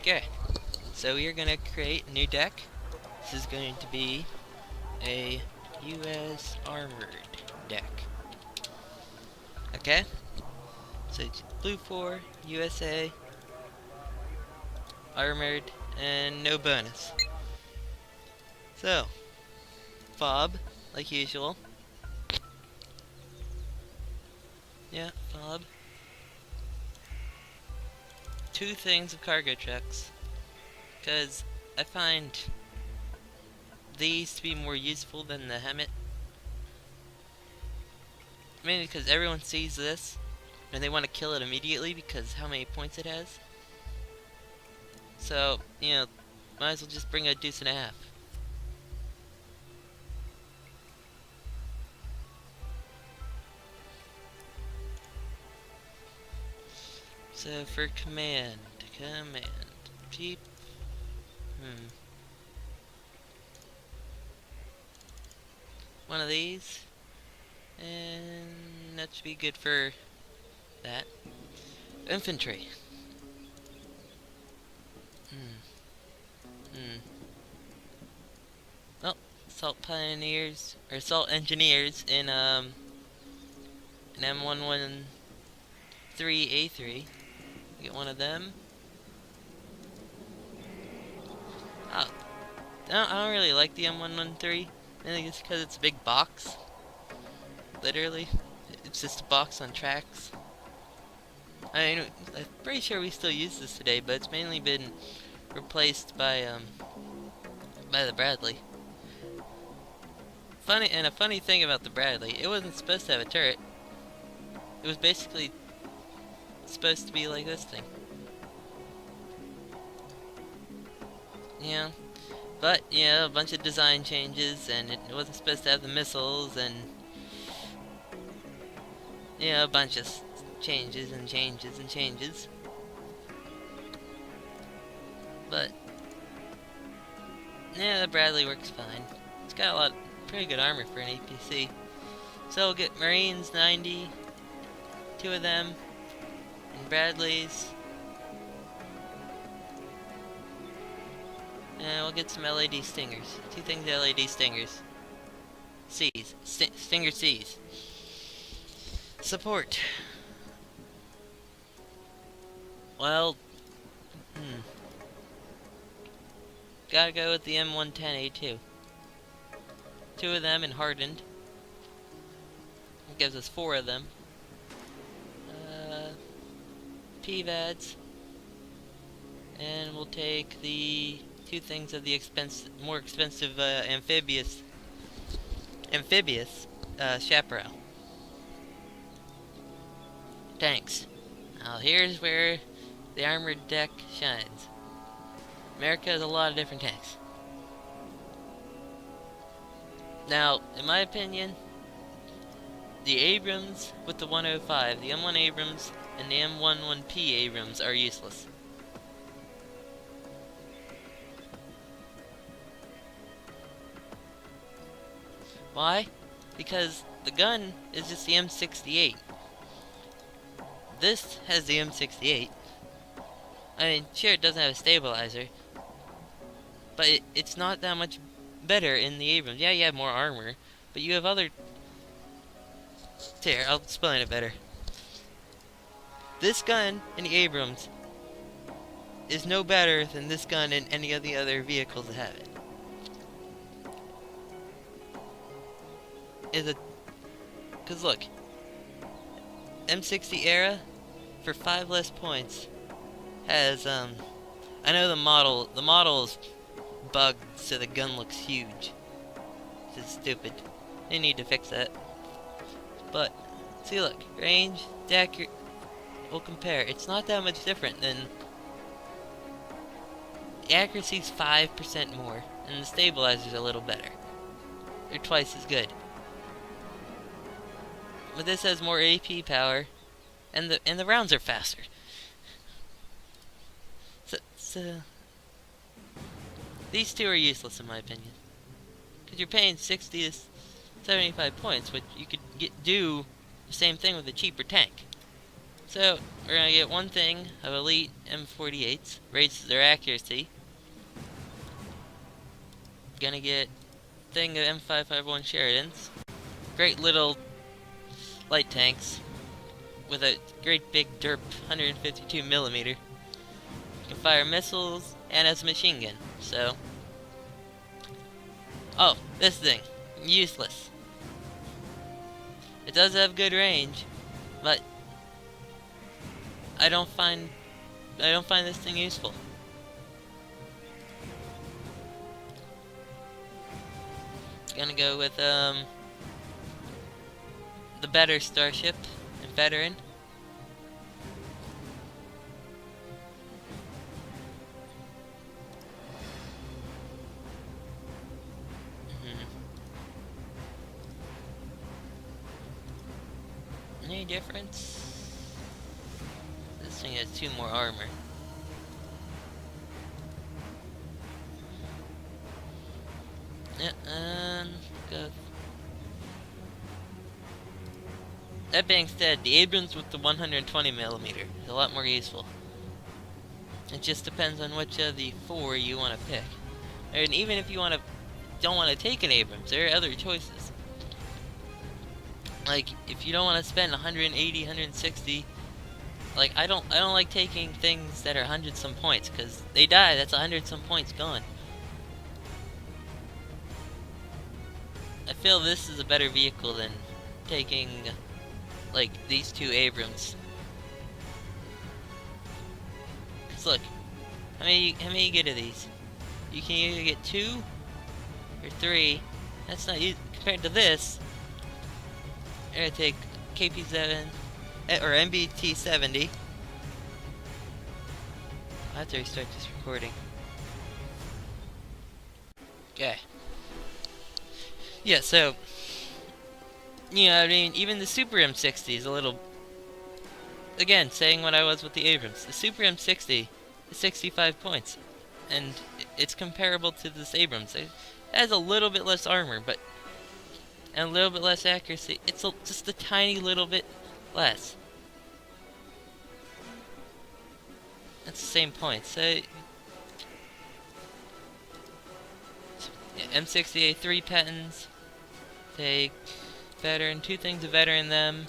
Okay, so we are going to create a new deck. This is going to be a US Armored deck. Okay, so it's blue 4, USA, Armored, and no bonus. So, fob, like usual. Yeah, fob. 2 things of cargo trucks, because I find these to be more useful than the Hemet. Mainly because everyone sees this and they want to kill it immediately because how many points it has. So, you know, might as well just bring a deuce and a half. So for command, cheap. One of these, and that should be good for that. Infantry. Oh, assault pioneers or assault engineers in an M113A3. Get one of them. Oh, I don't really like the M113. I think it's because it's a big box. Literally, it's just a box on tracks. I mean, I'm pretty sure we still use this today, but it's mainly been replaced by the Bradley. A funny thing about the Bradley, it wasn't supposed to have a turret. It was basically supposed to be like this thing. Yeah, but yeah, a bunch of design changes, and it wasn't supposed to have the missiles, and yeah, a bunch of changes and changes and changes. But yeah, the Bradley works fine. It's got a lot, pretty good armor for an APC. So we'll get Marines 90, 2 of them, and Bradleys. And we'll get some LED Stingers. 2 things LED Stingers. C's. Stinger C's. Support. Well, gotta go with the M110A2. 2 of them and hardened. It gives us 4 of them. PVADs. And we'll take the 2 things of the more expensive amphibious chaparral. Tanks. Now here's where the armored deck shines. America has a lot of different tanks. Now, in my opinion, the Abrams with the 105, the M1 Abrams and the M11P Abrams are useless. Why? Because the gun is just the M68. This has the M68. I mean, sure, it doesn't have a stabilizer, but it's not that much better in the Abrams. Yeah, you have more armor, but you have other... Here, I'll explain it better. This gun in the Abrams is no better than this gun in any of the other vehicles that have it. Cause look, M60 era for 5 less points has I know the model is bugged so the gun looks huge. This is stupid. They need to fix that. But see, look, range, deck, we'll compare. It's not that much different than the accuracy's 5% more, and the stabilizer's a little better. They're twice as good. But this has more AP power, and the rounds are faster. So these 2 are useless in my opinion, because you're paying 60 to 75 points, but you could do the same thing with a cheaper tank. So, we're gonna get one thing of elite M48s, raises their accuracy. Gonna get thing of M551 Sheridans. Great little light tanks with a great big derp 152mm. Can fire missiles and has a machine gun. So, oh, this thing, useless. It does have good range, but I don't find this thing useful. Gonna go with the better starship and veteran. Any difference? This thing has 2 more armor. Yeah, go. That being said, the Abrams with the 120mm is a lot more useful. It just depends on which of the 4 you want to pick. And even if you don't want to take an Abrams, there are other choices. Like, if you don't want to spend 180, 160, like I don't like taking things that are 100-some points, because they die, that's 100-some points gone. I feel this is a better vehicle than taking, like, these 2 Abrams. Cause look, how many you get of these? You can either get 2 or 3. That's not compared to this. I'm gonna take KP7 or MBT-70. I have to restart this recording. Okay. Yeah, so, you know, I mean, even the Super M60 is a little, again, saying what I was with the Abrams. The Super M60 is 65 points, and it's comparable to this Abrams. It has a little bit less armor, and a little bit less accuracy. It's just a tiny little bit less. That's the same point. So, yeah, M60A 3 patents. Take veteran, 2 things of veteran them.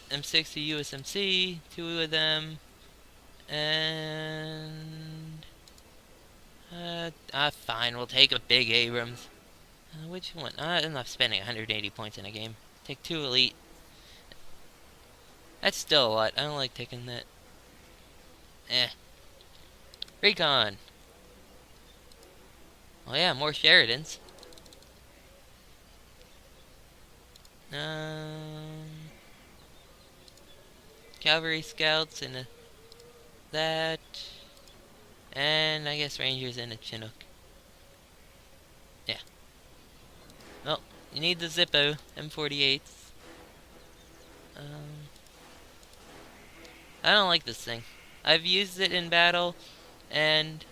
M60 USMC, 2 of them. And fine, we'll take a big Abrams. Which one? I'm not spending 180 points in a game. Take 2 elite. That's still a lot. I don't like taking that. Recon. Oh yeah, more Sheridans. Cavalry scouts and that. And I guess Rangers and a Chinook. Yeah. Well, you need the Zippo M48s. I don't like this thing. I've used it in battle, and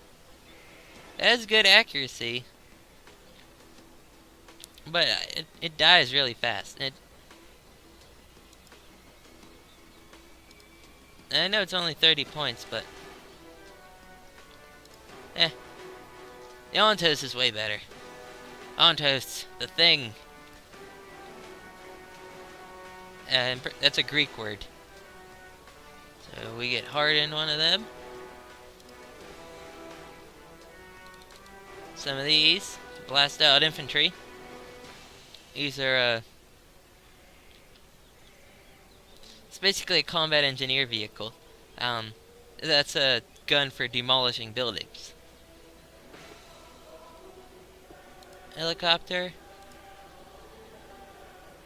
it has good accuracy, but it dies really fast. I know it's only 30 points, but the On-Toast is way better. On-Toast, the thing. And that's a Greek word. So we get hard in one of them. Some of these blast out infantry. These are it's basically a combat engineer vehicle. That's a gun for demolishing buildings. Helicopter.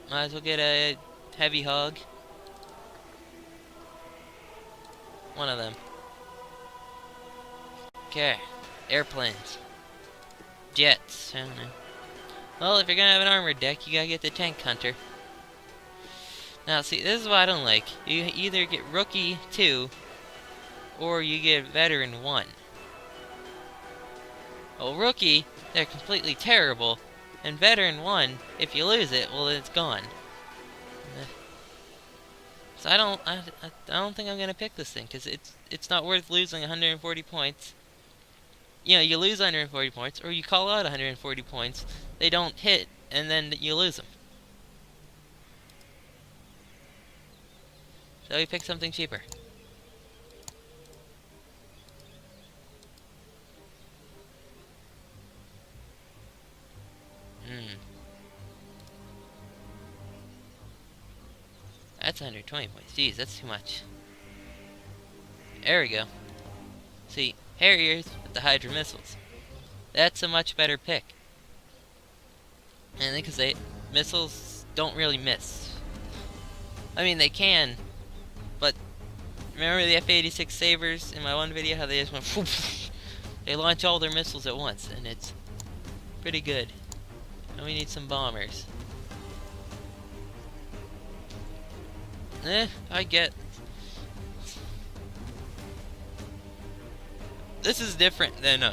Might as well get a heavy hog. One of them. Okay. Airplanes. Jets. I don't know. Well, if you're gonna have an armored deck, you gotta get the tank hunter. Now, see, this is what I don't like. You either get Rookie 2, or you get Veteran 1. Well, Rookie, they're completely terrible. And Veteran 1, if you lose it, well, it's gone. So I don't think I'm gonna pick this thing because it's not worth losing 140 points. You know, you lose 140 points, or you call out 140 points. They don't hit, and then you lose them. So we pick something cheaper. That's 120 points. Jeez, that's too much. There we go. See, Harriers with the Hydra missiles. That's a much better pick. And because missiles don't really miss. I mean, they can, but remember the F-86 Sabres in my one video? How they just went, whoop, they launch all their missiles at once, and it's pretty good. And we need some bombers. I get. This is different than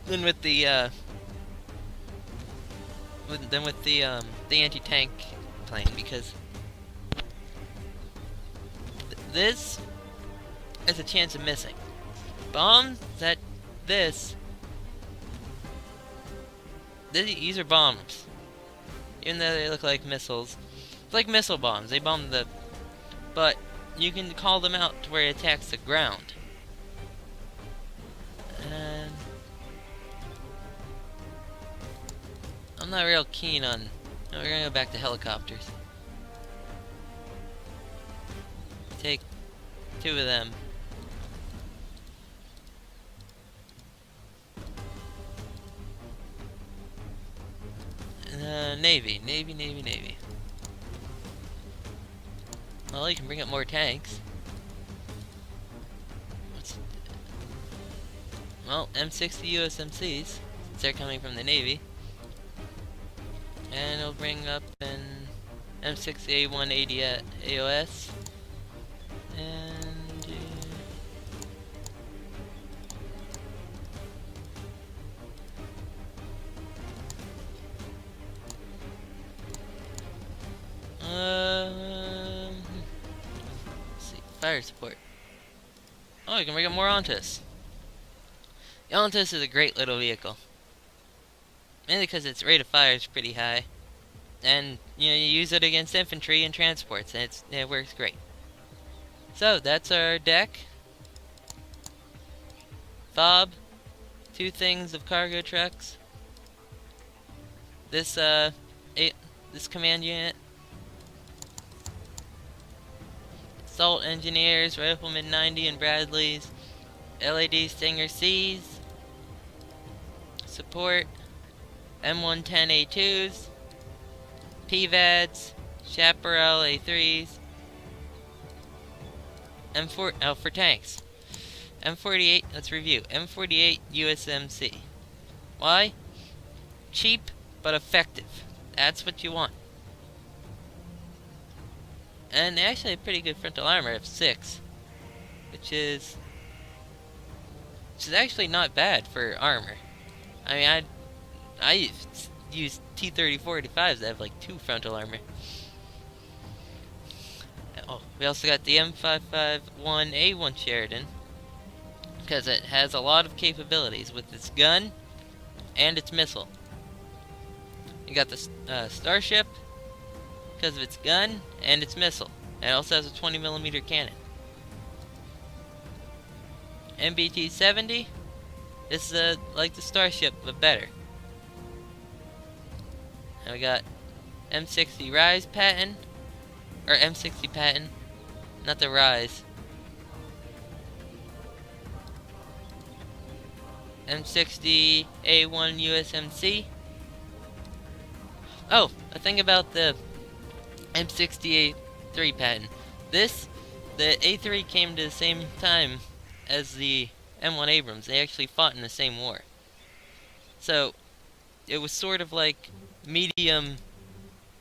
with the the anti-tank plane, because this has a chance of missing. Bombs that these are bombs, even though they look like missiles. It's like missile bombs. They bomb but you can call them out to where it attacks the ground. And I'm not real keen on. No, we're gonna go back to helicopters. Take 2 of them. Navy. Well, you can bring up more tanks. Well, M60 USMCs, since they're coming from the Navy. And it'll bring up an M60A180 AOS. And let's see, fire support. Oh, you can bring up more Ontas. The Ontas is a great little vehicle. Mainly because its rate of fire is pretty high. And, you use it against infantry and transports, and it works great. So, that's our deck. Fob. 2 things of cargo trucks. This command unit. Assault engineers, Rifleman 90 and Bradleys. LAD Stinger C's. Support. M110A2s. PVADs. Chaparral A3s. M4, for tanks. M48, let's review. M48 USMC. Why? Cheap, but effective. That's what you want. And actually a pretty good frontal armor of 6. Which is actually not bad for armor. I mean, I use T-30-45s that have like 2 frontal armor. Oh, we also got the M551A1 Sheridan, because it has a lot of capabilities with its gun and its missile. You got the Starship because of its gun and its missile. And it also has a 20mm cannon. MBT-70. This is like the Starship, but better. And we got M60 Rise Patton, or M60 Patton, not the Rise. M60 A1 USMC. Oh, a thing about the M60 A3 Patton. The A3 came to the same time as the M1 Abrams. They actually fought in the same war. So, it was sort of like medium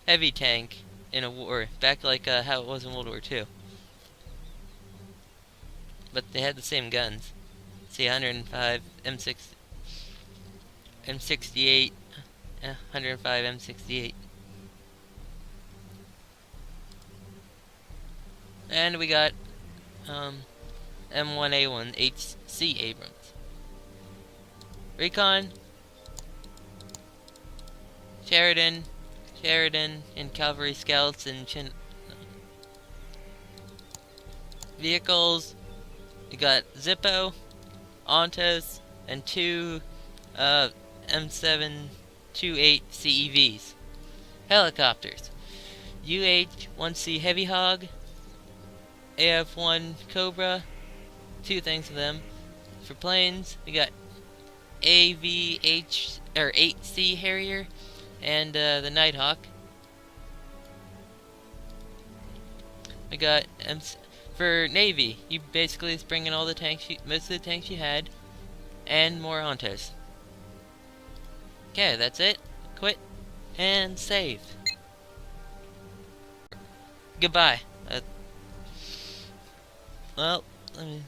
heavy tank in a war, back like how it was in World War II. But they had the same guns. See, 105 M6, M68, 105 M68. And we got M1A1 HC Abrams. Recon, Sheridan, and Cavalry Scouts and vehicles. We got Zippo, Ontos, and two M728 CEVs. Helicopters. UH-1C Heavy Hog, AF-1 Cobra, two things of them. For planes, we got AVH or 8C Harrier and the Nighthawk. We got for Navy, you basically is bringing all the tanks, most of the tanks you had, and more Ontos. Okay, that's it. Quit and save. Goodbye. Well, let me.